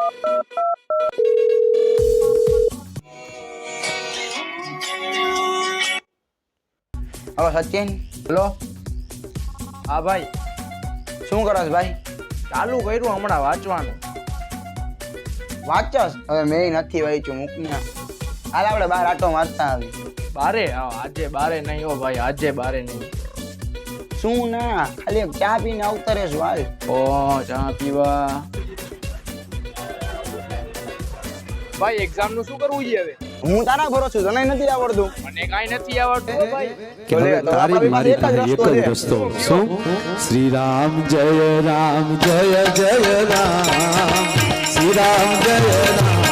Hello Sachin, hello. હા ભાઈ, શું કરસ ભાઈ? ચાલુ કર્યું હમણાં વાંચવાનું. વાંચસ? હવે મેં નથી વાંચ્યું, મૂકને. હાલ આપણે બહાર આટો મારતા આવી. બારે આજે બારે નહીં હો ભાઈ, આજે બારે નહીં. શું ના, ખાલી એક ચા પીને આવતા રહેશું હાલ. ઓ ચા પીવા. ભાઈ એક્ઝામ નું શું કરવું છે હવે? હું તારા ભરો છું, તને નથી આવડતું. મને કાઈ નથી આવડતું હો ભાઈ. કે હવે તારી મારી પાસે એક જ રસ્તો. શું? શ્રી રામ જય રામ જય જય રામ, શ્રી રામ જય રામ.